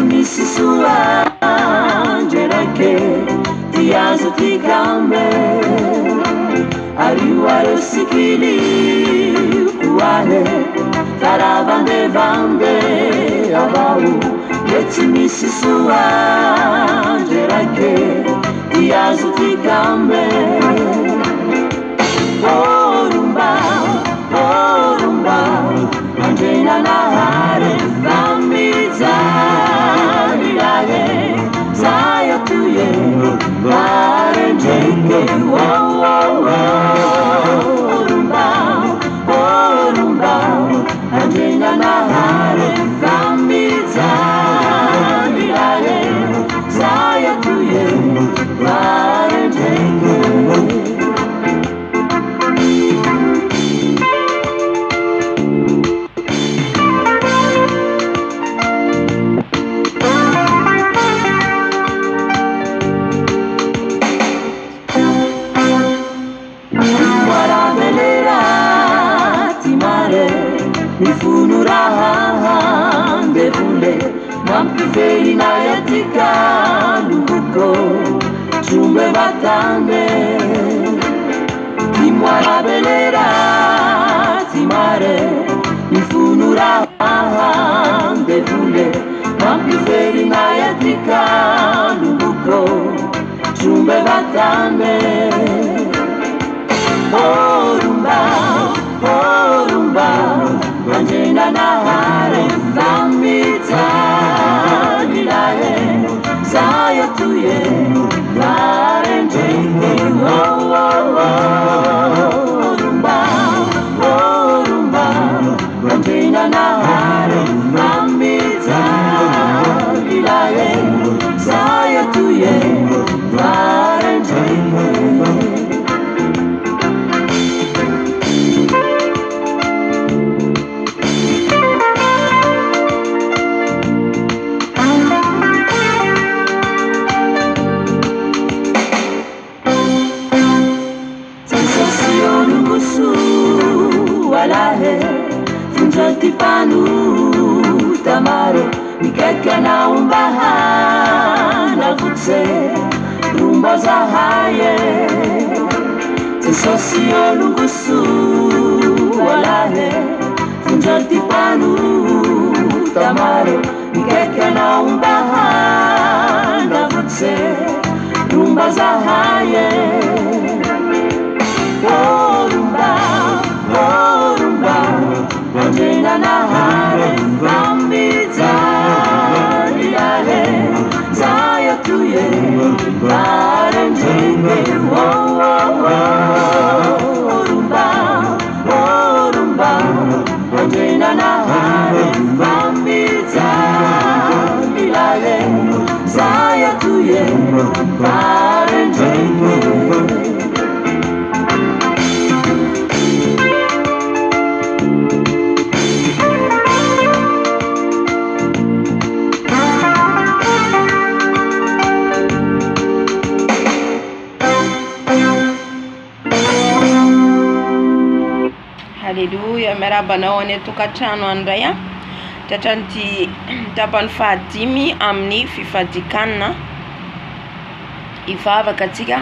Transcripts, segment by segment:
misy soanjerake ty azo ty gambe ariwaro sikili kuahe taravandevande avao mety misy soanjerake ty azo ty gambe orumba orumba andrena nahare famizanirahe saya tuye varenjeke orumba orumba andrena nahare famizanirahe saya tuye varenjeke Mifunurahan devule mampifeina yatika lubuko chumbe batande timwara belera timare mifunurahan devule mampifeina yatika lubuko chumbe batande orumba orumba Anjena nahare famizanirahe saya tuye varenjeke orumba orumba Anjena nahare famizanirahe saya tuye varenjeke Funjati panu tamaro mikekana umbahana futse rumba za haye tesosio lungusu walahe funjati panu tamaro mikekana umbahana futse rumba za haye orumba orumba Anjena nahare famizanirahe saya tuye varenjeke orumba orumba Anjena nahare famizanirahe saya tuye varenjeke Haleluya, miarahaba nahoany atokantrano andray tratran'ity tapany fahadimy amin'ny fifadikanina ivavaka atsika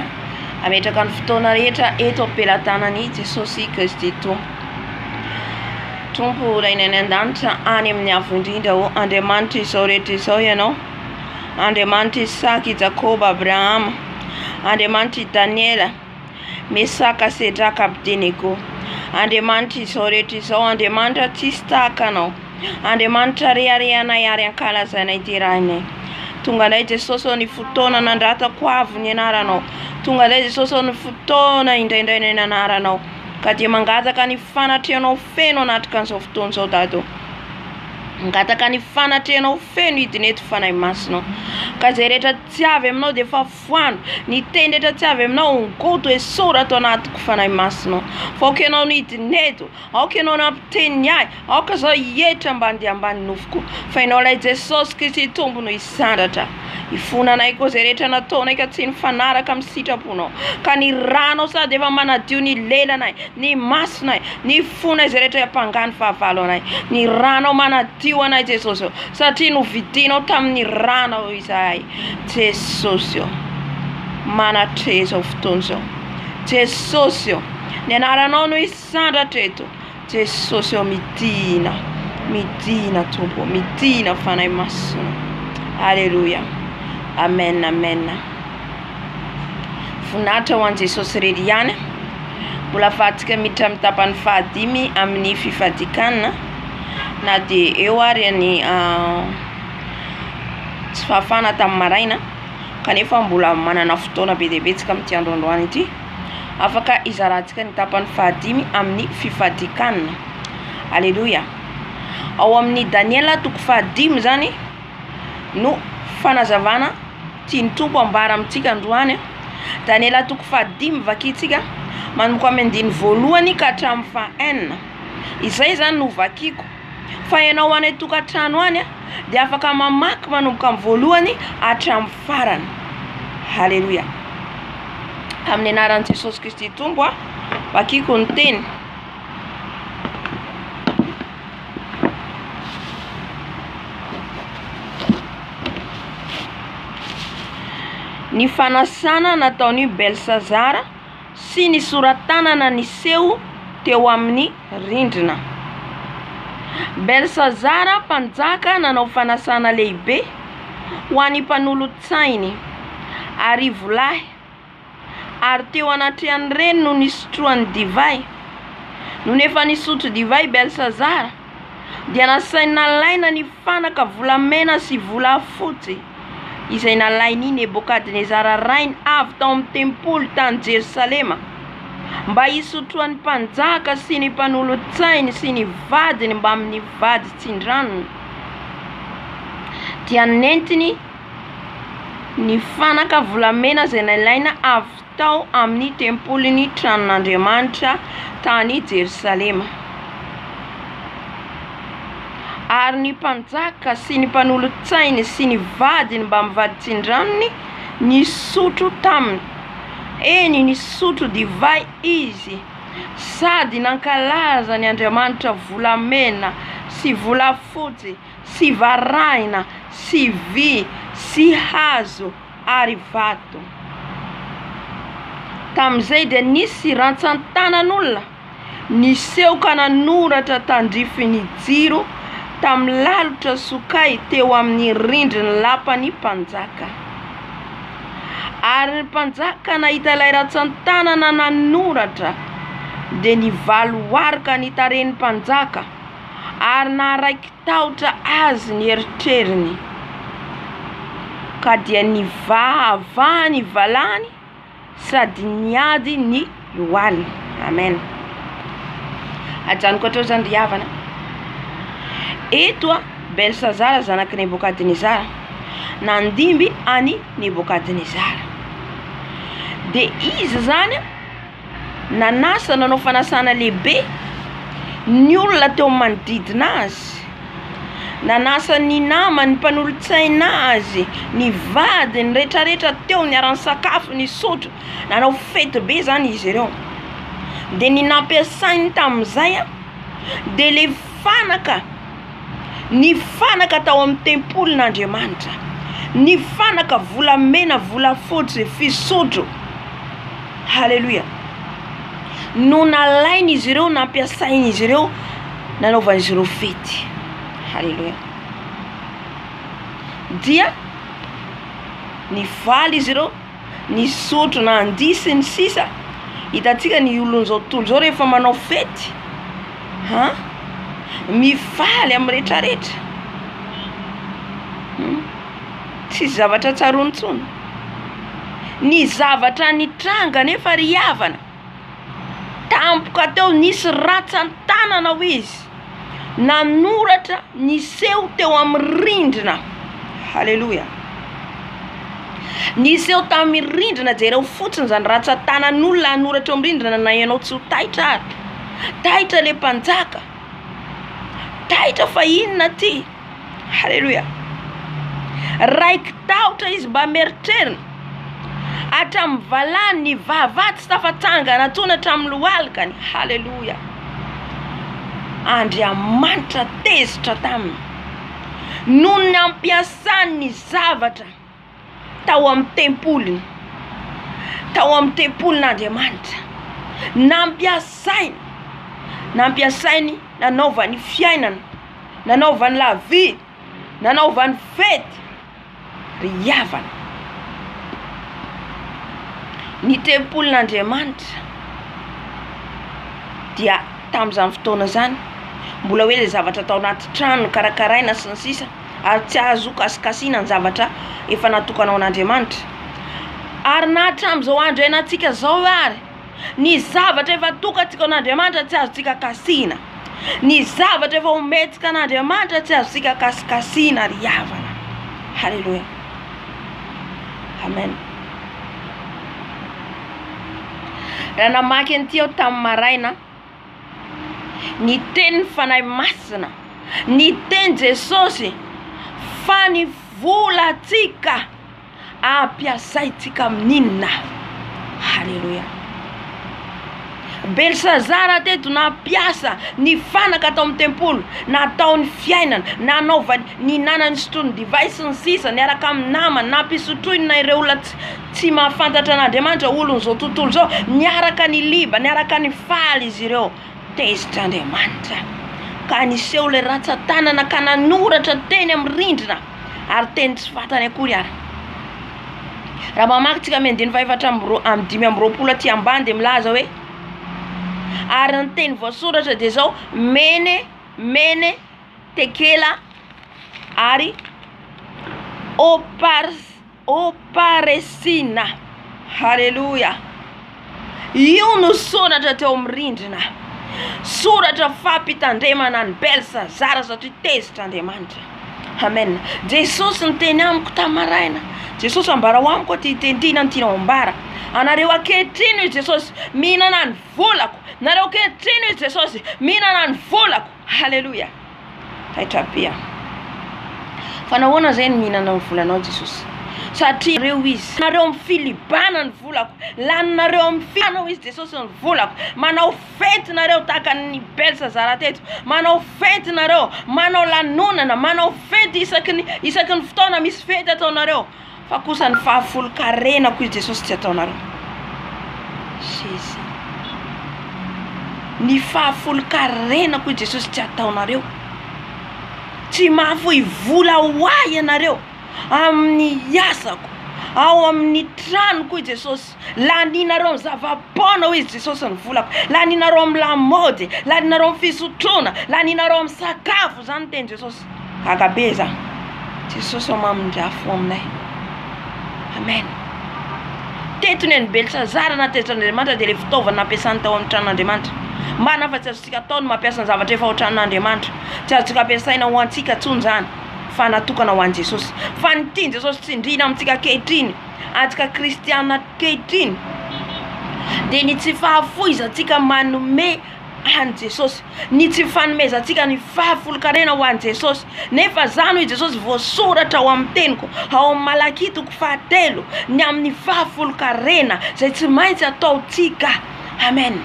ametraka ny fotoana rehetra eto ampelantanany Jesosy Kristy Tompo rainay an-danitra any amin'ny avo indrindra o Andriamanitra izao rehetra izao ianao Andriamanitra Isaka, Jakoba, Abrahama, Andriamanitra Daniela, Mesaka, Sedraka, Abdenego, Andriamanitra izao rehetra izao Andriamanitra tsisy tahaka anao Andriamanitra reharehanay ary ankalazanay terahinay tonga indray Jesosy ny fotoana nandratako avo ny anaranao tonga indray Jesosy ny fotoana indraindray ny anaranao ka dia mangataka ny fanatrehanao feno anatrika an'izao fotoana izao dado mangataka ny fanatrehanao feno hidinety fanahy masinao ka zay rehetra tsy avy aminao dia efa foano ny teny rehetra tsy avy aminao ngoto esora ato anatiko fanahy masinao fa aoka ianao no hidineto aoka ianao nampiteny ahy aoka zao hietra ambany dia ambany nofoko fa ianao ilay Jesosy Kristy Tompo no hisandratra Ifonanay koa zay rehetra nataonay ka tsy nifanaraka amin'ny sitraponao. Ka ny ranao sady efa manadio ny lelanay, ny masonay, ny fonay zay rehetra hampangany fahavalo anay. Ny ranao manadio anay Jesosy. Satria novidinao tamin'ny ranao izahay. Jesosy. Manatreza fotoana zao. Jesosy. Ny anaranao no isandratra eto. Jesosy midina. Midina Tompo, midina fanay masona. Alléluia. Amen, amen. Voninahitra ho an Jesosy rery ihany. Mbola afahantsika miditra amin'ny tapany fahadimy amin'ny fifadikanana. Na dia eo ary ny tsy fahafana tamin'ny maraina. Kanefa mbola manana fotoana be dia betsaka amin'ity androandroany ity. Afaka izarantsika ny tapany fahadimy amin'ny fifadikanana. Alléluia. Ao amin'ny Daniela toko fahadimy zany no fanazavana tiany Tompo ambara amintsika androany. Daniela toko fahadimy vakitsika manomboka amin'ny andiny voalohany ka hatramin'ny fahaenina. Izay zany no vakiko. Fa ianao any tokantrano any dia afaka mamaky manomboka amin'ny voalohany hatramin'ny farany. Haleluia. Amin'ny anaran'i Jesosy Kristy Tompo vakiko ny teny. Ny fanasana nataony Belsazara sy ny soratanana niseho teo amin'ny rindrina. Belsazara mpanjaka nanao fanasana lehibe ho an'ny mpanolotsainy arivolahy ary teo anatrehan'ny reny no nisotroany divay. Noho efa nisotro divay Belsazara dia nasaina laina ny fanaka volamena sy volafotsy izay nalainy Nebokadnezara rainy avy tao amin'ny tempoly tany Jerusalema mba hisotroan'ny mpanjaka sy ny mpanolotsainy sy ny vadiny mba amin'ny vady tsindranony. Dia nentiny ny fanaka volamena zay nalaina avy tao amin'ny tempolin'ny tranon'Andriamanitra tany Jerusalema. Ary ny mpanjaka sy ny mpanolotsainy sy ny vadiny mba mivady tsindranony nisotro taminy. Eny nisotro divay izy sady nankalaza ny Andriamanitra volamena sy volafotsy sy varahina sy vy sy hazo ary vato. Tamin'izay dia nisy rantsan-tanan'olona niseho ka nanoratra tandrifin'ny jiro tamin'ny lalitra sokay teo amin'ny rindriny lapan'ny mpanjaka. Ary ny mpanjaka nahita ilay rantsan-tanana nanoratra dia nivaloarika ny tarehin'ny mpanjaka ary naraiky tahotra azy ny eritreriny. Ka dia nivava ny valany sady niady ny lohaliny. Amen. Ajanoko atreo zany ry havana. Eto Belsazara zanaky Nebokadnezara nandimby any Nebokadnezara. De izy zany nanasa nanao fanasana lehibe ny olona teo manodidina azy. Nanasa ny namany mpanolotsaina azy, ny vadiny rehetrarehetra teo niarany sakafo nisotro. Nanao fety be zany izy ireo. De ny nampiasainy tamin'izay de le fanaka ny fanaka tao amin'ny tempolin'Andriamanitra, ny fanaka volamena volafotsy fisotro. Haleluia. No nalainy izy ireo nampiasainy izy ireo nanaovany izy ireo fety. Haleluia. Dia nivaly izy ireo nisotro na andisy ny sisa. Hitantsika ny olon'izao tontolo zao rehefa manao fety mifaly amin'ny rehetrarehetra. Tsy zavatra tsarontsony. Ny zavatra nitranga nefa ry havana. Tampoka teo nisy rantsan-tanana ho izy. Nanoratra niseho teo amin'ny rindrina. Haleluia. Niseho tamin'ny rindrina jereo fotsiny zany rantsan-tanan'olona anoratra amin'ny rindrina na ianao tsy ho taitra ary. Taitra le mpanjaka. Taitra fa inona ty? Haleluia. raiky tahotra izy mba meritrerina hatramin'ny valany ny vavaty sy tafatsangana tony hatramin'ny lohalakany. Haleloia. Andriamanitra tezitra taminy noho ny ampiasany ny zavatra tao amin'ny tempoliny, tao amin'ny tempolin'Andriamanitra. Nampiasainy nanaovany fiainana, nanaovany la vie, nanaovany fety ry havana. Ny tempolin'Andriamanitra dia tamin'izany fotoana zany mbola hoe le zavatra tao anaty trano karakaraina sy ny sisa ary tsy azo kasikasiana ny zavatra efa natokanao an'Andriamanitra. Ary na hatramin'izao andro iainantsika zao ary ny zavatra efa tokantsika an'Andriamanitra tsy azontsika kasina. Ny zavatra efa ometsika an'Andriamanitra tsy azontsika kasikasiana ry havana. Haleluia. Amen. Raha namaky an'ity aho tamin'ny maraina, ny teny fanahy masina, ny teny Jesosy fa ny volatsika ampiasaitsika amin'inona. Haleluia. Belsazara teto nampiasa ny fanaka tao amin'ny tempoly, nataony fiainana, nanaovany ny nanany sotrony divay sy ny sisa, niaraka amin'ny namany, nampisotroiny ireo olona tsy mahafantatra an'Andriamanitra olon'izao tontolo zao, niaraka ny liba, niaraka ny faly izy ireo. Tezitra Andriamanitra ka niseho le ratsan-tanana ka nanoratra teny amin'ny rindrina ary teny tsy fantany akory ary. Raha mamaky tsika amin'ny 5:5 aty ambany dia milaza hoe ary ny teny voasoratra dia zao mene tekela ary oparesina. Haleluia. Io no soratra teo amin'ny rindrina, soratra fampitandremana ny Belsazara satria tezitra Andriamanitra. Amen. Jesosy niteny amiko tamaraina, Jesosy ambara ho amiko ty tentina ny tianao ambara. Anareo ankehitriny izy Jesosy mihinana ny volako, nareo ankehitriny izy Jesosy mihinana ny volako. Haleluia. Haitrabea. Fa nahoana zay ny mihinana ny volanao Jesosy? Satria reo izy nareo mifilibana ny volako, laninareo mifianao izy Jesosy ny volako, manao fety nareo tahaka ny Belsazara teto, manao fety nareo, manao lanonana, manao fety isaky ny fotoana misy fety ataonareo, fa kosa ny fahafolo-karenako izy Jesosy tsy ataonareo. Jésus. Ny fahafolo-karenako izy Jesosy tsy ataonareo. Tsy mahafoy vola hoay ianareo amin'ny asako, ao amin'ny tranoko izy Jesosy. Laninareo amin'ny zava-pona izy Jesosy ny volako, laninareo amin'ny lamaody, laninareo amin'ny fisotrona, laninareo amin'ny sakafo, zany teny Jesosy. Agabe za Jesosy mamindrafo aminay. Amen. Tetony any Belsazara na tezitra Andriamanitra dia le fitaovana nampiasany tao amin'ny tranon'Andriamanitra. Marina fa tsy azontsika ataony mampiasa ny zavatra efa ao tranon'Andriamanitra, tsy azontsika ampiasaina ho antsika tsony zany, fa natokana ho an'i Jesosy. Fa ny tiany Jesosy tsindrina amintsika ankehitriny, antsika kristiana ankehitriny, dia ny tsy fahafoizantsika manome an'i Jesosy, ny tsy fanomezantsika ny fahafolo-karena ho an'i Jesosy. Nefa zany hoy Jesosy voasoratra ao amin'ny teniko, ao amin'ny Malaki 3, ny amin'ny fahafolo-karena zay tsy maintsy ataontsika. Amen.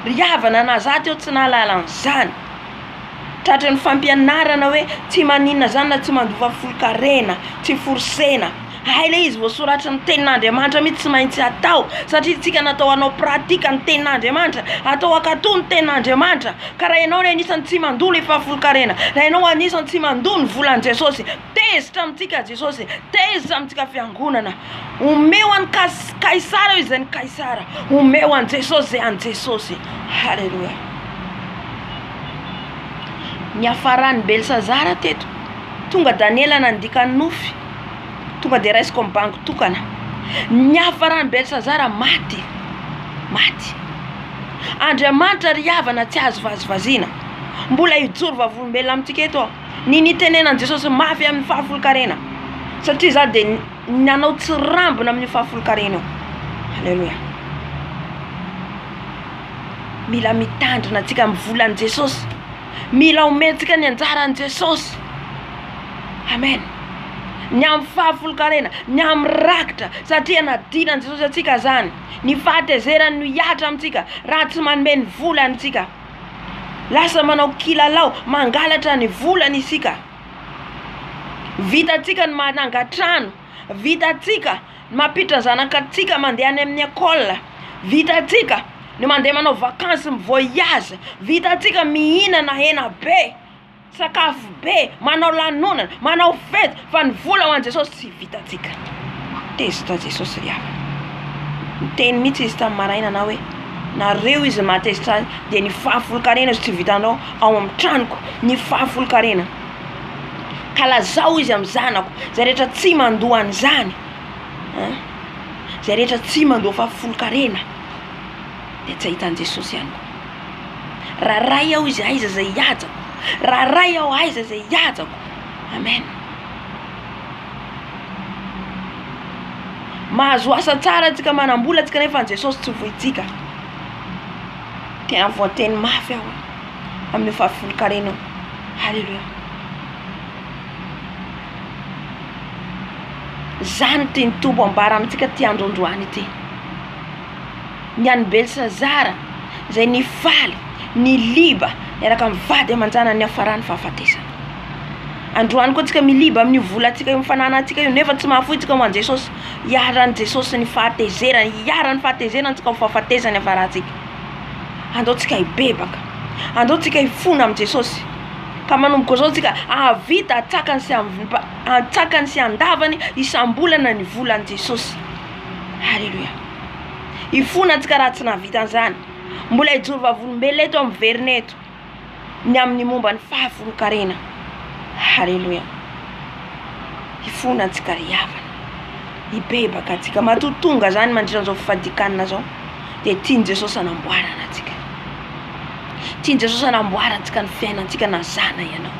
Ry havana nazaty eo tsy nahalala an'izany. Tratra ny fampianarana hoe tsy maninona zany na tsy mandova folo-karena, tsy forsena. Haile izy voasoratra ny tenin'Andriamanitra mihitsy tsy maintsy atao, satria tsika natao anao pratika ny tenin'Andriamanitra, atao akatò ny tenin'Andriamanitra. Ka raha ianao anisany tsy mandolo fahafolo-karena, raha ianao anisany tsy mandolo ny volan'i Jesosy, tezitra amintsika Jesosy, tezitra amintsika fiangonana. Omeo an'ny Kaisara izy zay ny Kaisara, omeo an'i Jesosy zay an'i Jesosy. Haleluia. Ny afaran'ny Belsazara teto, tonga Daniela nandika ny nofy, tonga dia raisiko amin'ny bango tokana. Ny afaran'ny Belsazara maty. Andriamanitra ry havana tsy azo vazivaziana. Mbola hijoro vavolombelona amintsika eto. Ny tenenan'i Jesosy mafy amin'ny fahafolo-karena, satria za dia nanao tsy rambona amin'ny fahafolo-karena eo. Haleluia. Mila mitandrina antsika amin'ny volan'i Jesosy, mila omentsika ny anjaran'i Jesosy. Amen. ny amin'ny fahafolokarena, ny amin'ny rakitra, satria nadinany Jesosy atsika zany. Ny fahatezerany no hiatra amintsika raha tsy manome ny volantsika. Lasa manao kilalao, mangalatra ny volany isika. Vitatsika ny manangatrano, vitatsika mampitra zanakatsika mandeha any amin'ny école, vitatsika ny mandeha manao vakansy mivoyage, vitatsika mihinana hena be, sakafo be, manao lanonana, manao fety, fa ny vola ho an'i Jesosy tsy vitatsika. Tezitra Jesosy ry havana. Miteny mihitsy izy tamin'ny maraina na hoe nareo izy matezitra azy dia ny fahafolokarena izy tsy vitanao ao amin'ny tranoko, ny fahafolokarena. Ka lazao izy amin'ny zanako, zay rehetra tsy mandoa an'izany, zay rehetra tsy mandoa fahafolokarena dia tsy ahitan'i Jesosy ihany koa. Raha ray aho izy aiza zay hiajako, raha ray aho aiza zay hiajako. Amen. Mahazo asa tsara antsika, manambola antsika nefa an Jesosy tsy voitsika. Tena voateny mafy aho amin'ny fahafolokarena. Halleluja. Zany tiany Tompo ambara amintsika ty androandroany ity. Ny an'i Belsazara zay nifaly, niliba miaraka mivady amanjana ny hafarany fahafatesana. Androany koa tsika miliba amin'ny volantsika io, mifananantsika io, nefa tsy mahafoy tsika ho an'i Jesosy. Hiaran'i Jesosy ny fahatezerany, hiaran'ny fahatezerany tsika ho fahafatesany hafarantsika. Andao tsika hibebaka, andao tsika hifona amin'i Jesosy. Ka manomboka zao tsika ahavita atsakany sy andavany isam-bolana ny volan'i Jesosy. Halleluja. Hifona tsika raha tsy nahavita an'izany. Mbola hijoro vavolombelona eto amin'ny verina eto, ny amin'ny momba ny fahafolokarena. Halleluja. Hifona antsika ry havana, hibebaka antsika. Matotonga zany mandritran'izao fifadikanana zao dia tiany Jesosy anamboarana antsika. Tiany Jesosy anamboarana antsika ny fiainantsika na zana ianao.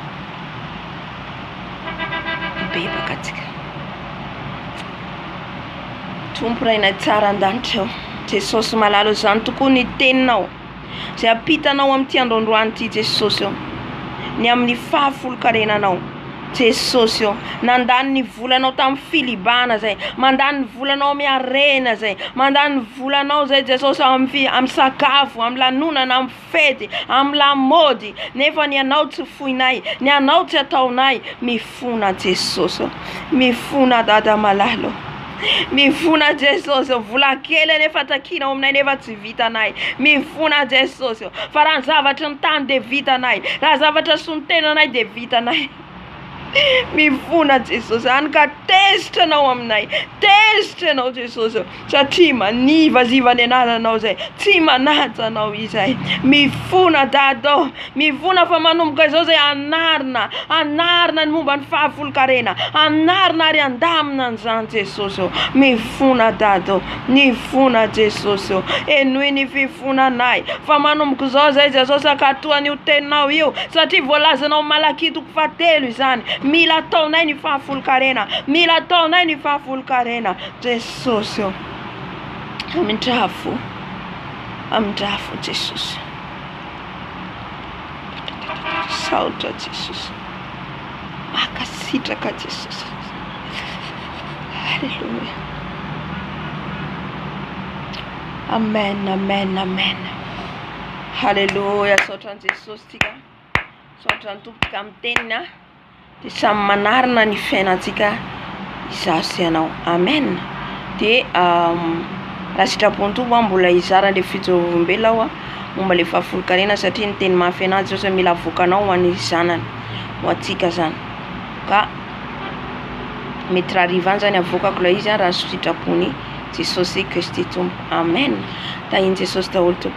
Hibebaka antsika. Tompo raina tsara an-danitra eo. Jesosy malalo zany tokoa ny teninao, zay ampitanao amin'ity androandroany ity Jesosy eo. Ny amin'ny fahafolokarenanao Jesosy eo. Nandany ny volanao tamin'ny filibana zay, mandany ny volanao amin'ny arena zay, mandany ny volanao zay Jesosy amin'ny sakafo, amin'ny lanonana, amin'ny fety, amin'ny lamody. Nefa ny anao tsy foinay, ny anao tsy ataonay. Mifona Jesosy eo. Mifona dada malalo. Mifona Jesosy eo. Vola kely nefa takinao aminay nefa tsy vitanay. Mifona Jesosy eo. Fa raha zavatra ny tany dia vitanay, raha zavatra sontenanay dia vitanay. Mifona Jesosy, any ka tezitra anao aminay, tezitra anao Jesosy, satria manivaziva ny anananao zay, tsy manaja anao izay. Mifona dado, mifona fa manomboka izao zay anarina ny momba ny fahafolokarena, anarina ary andamina an'izany Jesosy. Mifona dado, mifona Jesosy, enoy ny fifonanay, fa manomboka izao zay Jesosy akatoan'io teninao io, satria voalazanao Malaki 3:7 izany. Mila ataonay ny fahafolokarena, mila ataonay ny fahafolokarena Jesosy. Amindrafo Jesosy. Saotra Jesosy, makasitraka Jesosy. Halleluja. Amen, amen, amen. Halleluja. Saotran'i Jesosy tika, saotran'ny Tompo tika amin'ny tenina, dia samy manarina ny fiainantsika izaho sy ianao. Amen. Dia raha sitrapon'ny Tompo mbola hizara ilay fijorovam-belona aho momba ilay fahafolokarena, satria ny teny mafy anazy Jesosy mila avoakanao ho an'ny zanany, ho antsika zany. Ka mety raha hariva any zany avoakako ilay izy raha sitrapony Jesosy Kristy Tompo. Amen. Tahiny Jesosy daholo Tompo.